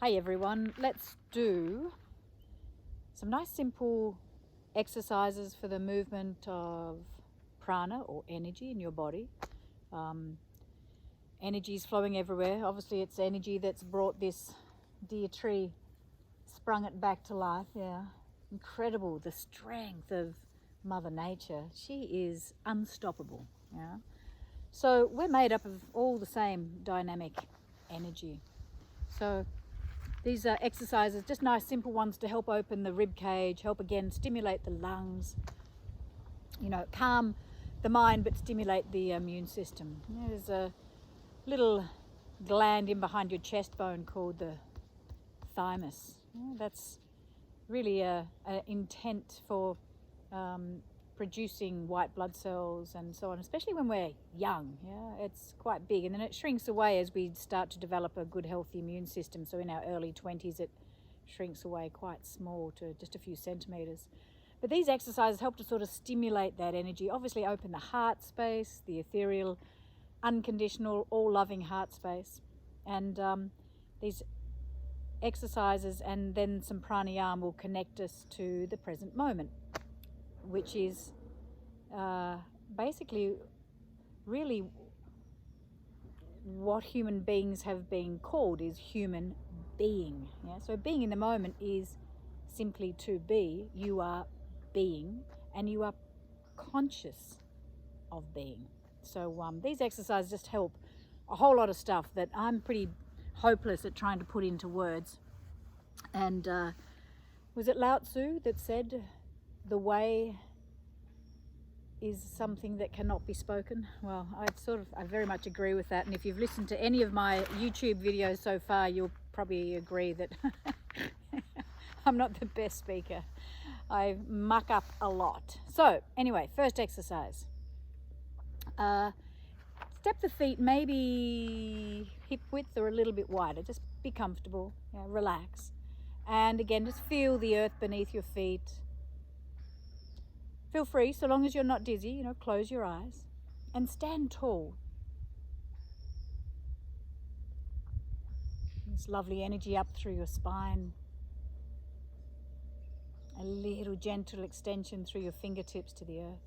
Hi everyone, let's do some nice simple exercises for the movement of prana or energy in your body. Energy is flowing everywhere. Obviously it's energy that's brought this dear tree, sprung it back to life. Yeah, incredible, the strength of Mother Nature. She is unstoppable. Yeah, so we're made up of all the same dynamic energy. So these are exercises, just nice simple ones to help open the rib cage, help again stimulate the lungs, calm the mind but stimulate the immune system. There's a little gland in behind your chest bone called the thymus. That's really an intent for producing white blood cells and so on, especially when we're young. Yeah, it's quite big, and then it shrinks away as we start to develop a good healthy immune system. So in our early 20s it shrinks away quite small to just a few centimeters. But these exercises help to sort of stimulate that energy, obviously open the heart space, the ethereal, unconditional, all-loving heart space. And these exercises and then some pranayama will connect us to the present moment, which is basically really what human beings have been called, is human being. Yeah? So being in the moment is simply to be. You are being and you are conscious of being. So these exercises just help a whole lot of stuff that I'm pretty hopeless at trying to put into words. And was it Lao Tzu that said the way is something that cannot be spoken? Well, I very much agree with that. And if you've listened to any of my YouTube videos so far, you'll probably agree that I'm not the best speaker. I muck up a lot. So anyway, first exercise. Step the feet maybe hip width or a little bit wider. Just be comfortable, relax. And again, just feel the earth beneath your feet. Feel free, so long as you're not dizzy, close your eyes and stand tall. This lovely energy up through your spine. A little gentle extension through your fingertips to the earth.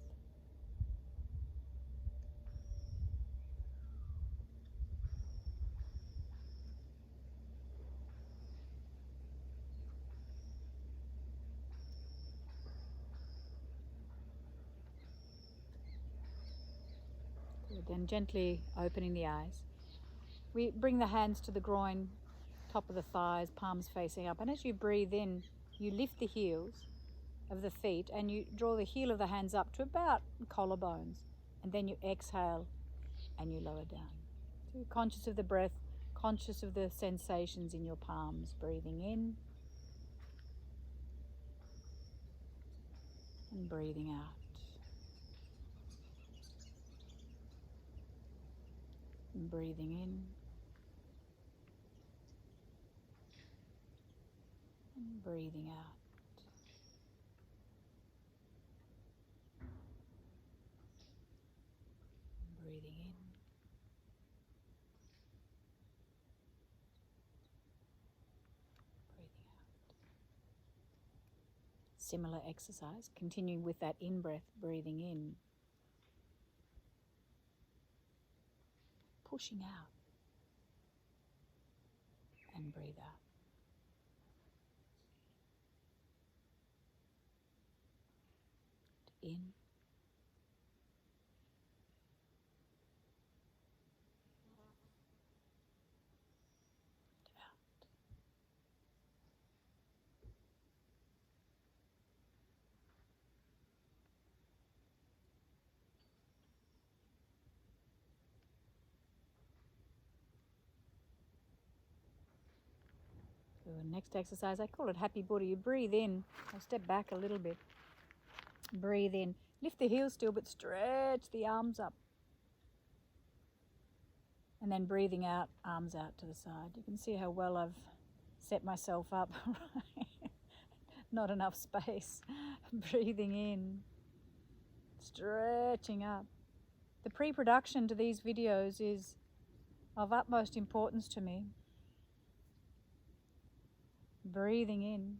Good. Then gently opening the eyes. We bring the hands to the groin, top of the thighs, palms facing up. And as you breathe in, you lift the heels of the feet and you draw the heel of the hands up to about collarbones. And then you exhale and you lower down. So you're conscious of the breath, conscious of the sensations in your palms, breathing in and breathing out. And breathing in and breathing out. And breathing in. Breathing out. Similar exercise, continuing with that in-breath, breathing in. Pushing out. And breathe out. In. Out. So the next exercise, I call it Happy Buddha. You breathe in. I'll step back a little bit. Breathe in. Lift the heels still, but stretch the arms up. And then breathing out, arms out to the side. You can see how well I've set myself up. Not enough space. Breathing in. Stretching up. The pre-production to these videos is of utmost importance to me. Breathing in.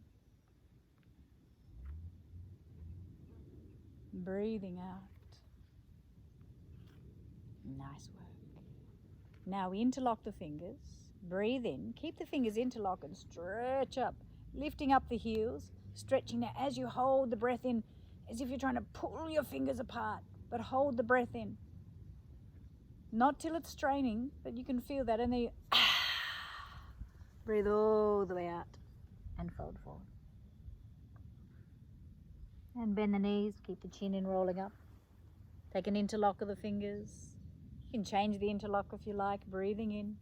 Breathing out. Nice work. Now we interlock the fingers. Breathe in. Keep the fingers interlocked and stretch up. Lifting up the heels. Stretching now as you hold the breath in, as if you're trying to pull your fingers apart. But hold the breath in. Not till it's straining, but you can feel that. And then you breathe all the way out and fold forward. And bend the knees. Keep the chin in, rolling up. Take an interlock of the fingers. You can change the interlock if you like. Breathing in.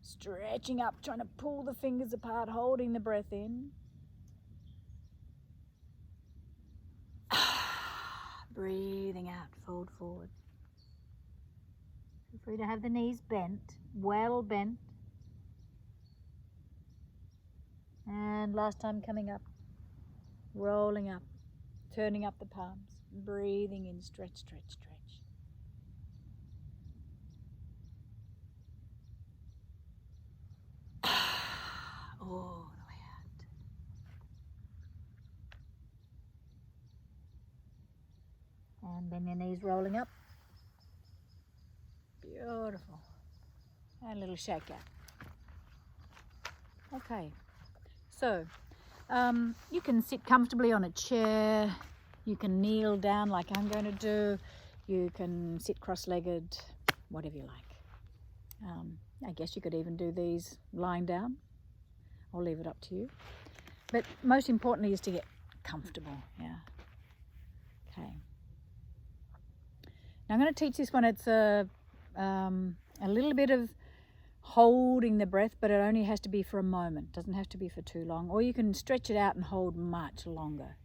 Stretching up, trying to pull the fingers apart, holding the breath in. Breathing out, fold forward. Feel free to have the knees bent, well bent. And last time coming up, rolling up, turning up the palms, breathing in, stretch, stretch, stretch. All the way out. And bend your knees, rolling up. Beautiful. And a little shake out. Okay, so you can sit comfortably on a chair. You can kneel down like I'm going to do. You can sit cross-legged, whatever you like. I guess you could even do these lying down. I'll leave it up to you. But most importantly is to get comfortable, yeah. Okay. Now I'm going to teach this one. It's a little bit of holding the breath, but it only has to be for a moment. It doesn't have to be for too long. Or you can stretch it out and hold much longer.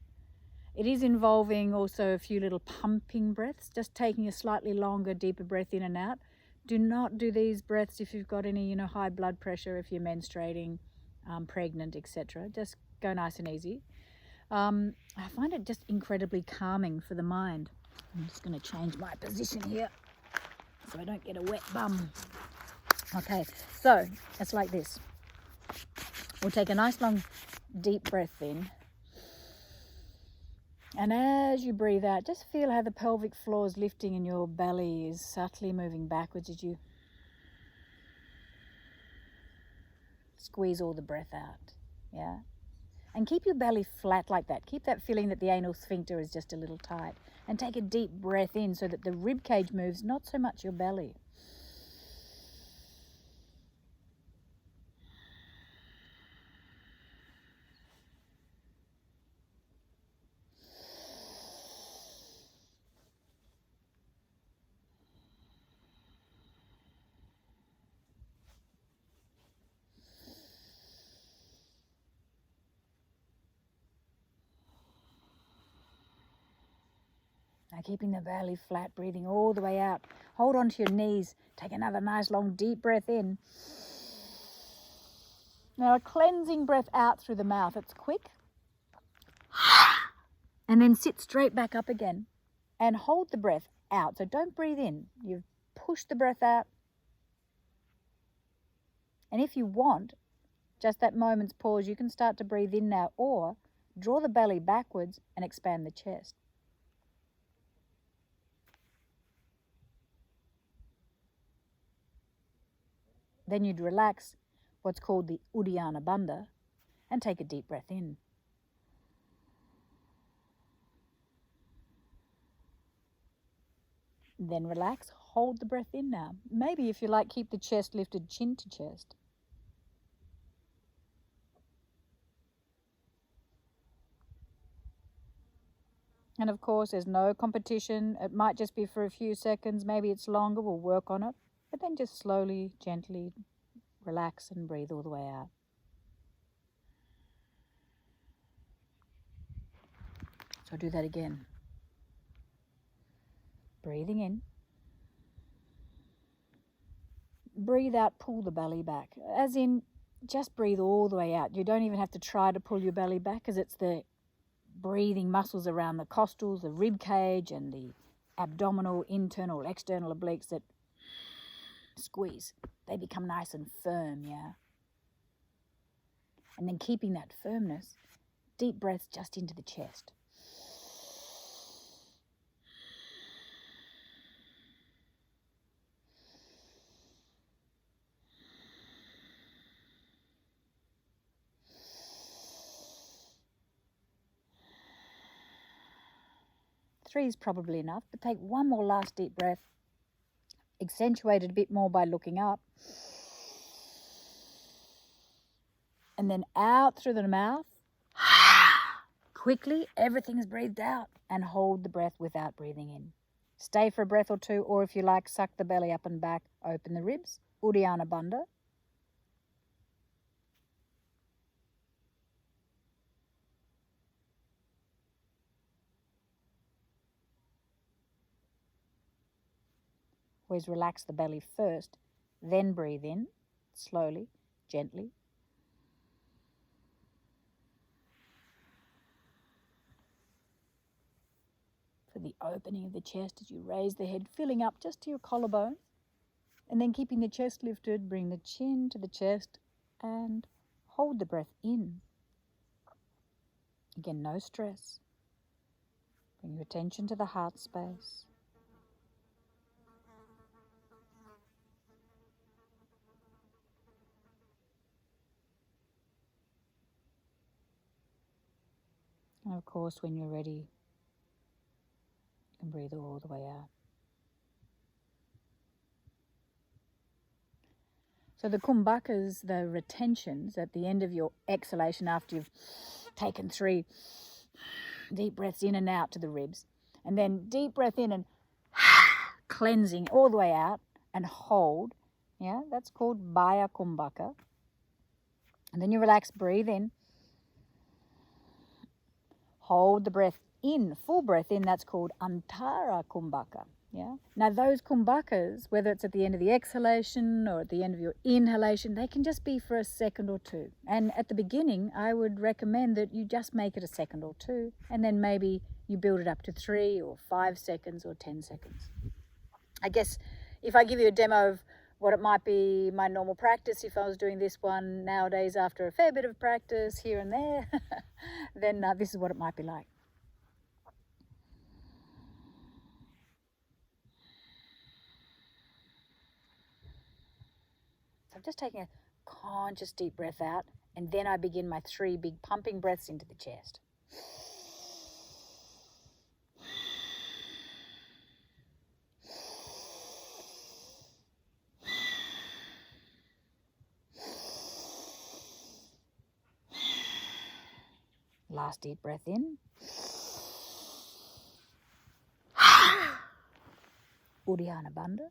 It is involving also a few little pumping breaths, just taking a slightly longer, deeper breath in and out. Do not do these breaths if you've got any, high blood pressure, if you're menstruating, pregnant, etc. Just go nice and easy. I find it just incredibly calming for the mind. I'm just going to change my position here so I don't get a wet bum. Okay, so it's like this. We'll take a nice long deep breath in. And as you breathe out, just feel how the pelvic floor is lifting and your belly is subtly moving backwards as you squeeze all the breath out. Yeah. And keep your belly flat like that. Keep that feeling that the anal sphincter is just a little tight. And take a deep breath in so that the rib cage moves, not so much your belly. Now keeping the belly flat, breathing all the way out. Hold on to your knees. Take another nice long deep breath in. Now a cleansing breath out through the mouth. It's quick. And then sit straight back up again. And hold the breath out. So don't breathe in. You've pushed the breath out. And if you want, just that moment's pause, you can start to breathe in now, or draw the belly backwards and expand the chest. Then you'd relax what's called the Uddiyana Bandha and take a deep breath in. Then relax, hold the breath in now. Maybe if you like, keep the chest lifted chin to chest. And of course, there's no competition. It might just be for a few seconds. Maybe it's longer. We'll work on it. But then just slowly, gently relax and breathe all the way out. So do that again. Breathing in. Breathe out, pull the belly back. As in, just breathe all the way out. You don't even have to try to pull your belly back, because it's the breathing muscles around the costules, the rib cage, and the abdominal, internal, external obliques that squeeze. They become nice and firm, yeah. And then keeping that firmness, deep breaths just into the chest. Three is probably enough, but take one more last deep breath. Accentuate it a bit more by looking up. And then out through the mouth. Quickly, everything is breathed out, and hold the breath without breathing in. Stay for a breath or two, or if you like, suck the belly up and back, open the ribs. Uddiyana Bandha. Always relax the belly first, then breathe in, slowly, gently. For the opening of the chest as you raise the head, filling up just to your collarbone. And then keeping the chest lifted, bring the chin to the chest and hold the breath in. Again, no stress. Bring your attention to the heart space. And of course, when you're ready, you can breathe all the way out. So the kumbhakas, the retentions at the end of your exhalation after you've taken 3 deep breaths in and out to the ribs, and then deep breath in and cleansing all the way out and hold. Yeah, that's called Baya Kumbhaka. And then you relax, breathe in. Hold the breath in, full breath in, that's called Antara Kumbhaka. Yeah. Now those kumbhakas, whether it's at the end of the exhalation or at the end of your inhalation, they can just be for a second or two. And at the beginning, I would recommend that you just make it a second or two, and then maybe you build it up to 3 or 5 seconds or 10 seconds. I guess if I give you a demo of what it might be my normal practice, if I was doing this one nowadays after a fair bit of practice here and there, then this is what it might be like. So I'm just taking a conscious deep breath out, and then I begin my 3 big pumping breaths into the chest. Last deep breath in. Uddiyana Bandha.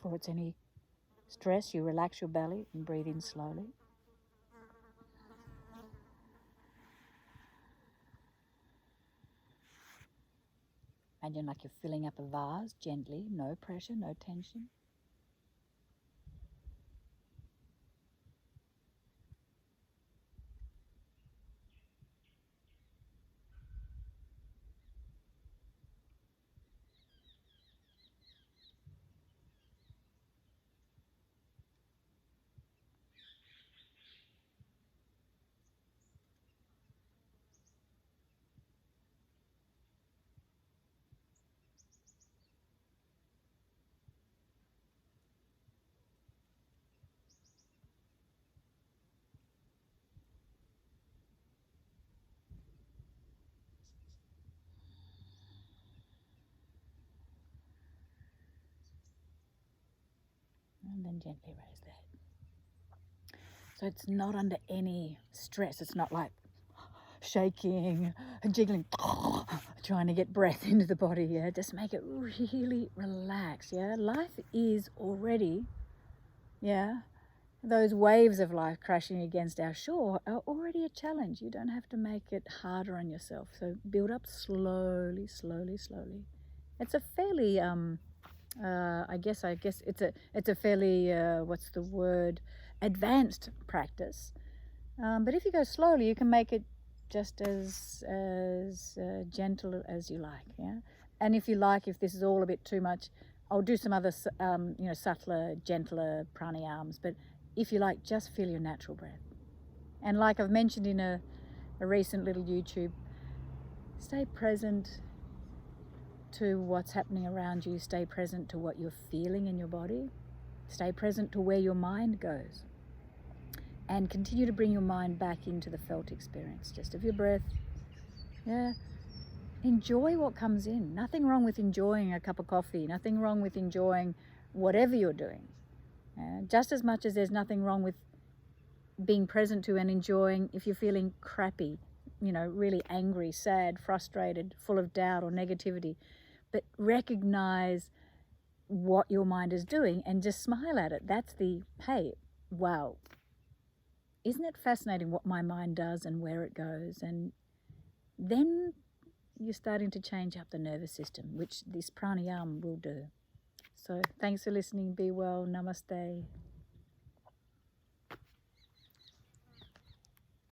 Before it's any stress, you relax your belly and breathe in slowly. Imagine like you're filling up a vase gently, no pressure, no tension. And then gently raise the head. So it's not under any stress. It's not like shaking and jiggling, trying to get breath into the body. Yeah, just make it really relaxed. Yeah, life is already, those waves of life crashing against our shore are already a challenge. You don't have to make it harder on yourself. So build up slowly, slowly, slowly. It's a fairly, I guess it's a fairly, what's the word, advanced practice. But if you go slowly, you can make it just as gentle as you like. Yeah. And if you like, if this is all a bit too much, I'll do some other, subtler, gentler pranayams. But if you like, just feel your natural breath. And like I've mentioned in a recent little YouTube, stay present to what's happening around you. Stay present to what you're feeling in your body. Stay present to where your mind goes. And continue to bring your mind back into the felt experience, just of your breath. Yeah. Enjoy what comes in. Nothing wrong with enjoying a cup of coffee. Nothing wrong with enjoying whatever you're doing. Just as much as there's nothing wrong with being present to and enjoying if you're feeling crappy, really angry, sad, frustrated, full of doubt or negativity. But recognize what your mind is doing and just smile at it. That's the, hey, wow, isn't it fascinating what my mind does and where it goes? And then you're starting to change up the nervous system, which this pranayama will do. So thanks for listening. Be well. Namaste.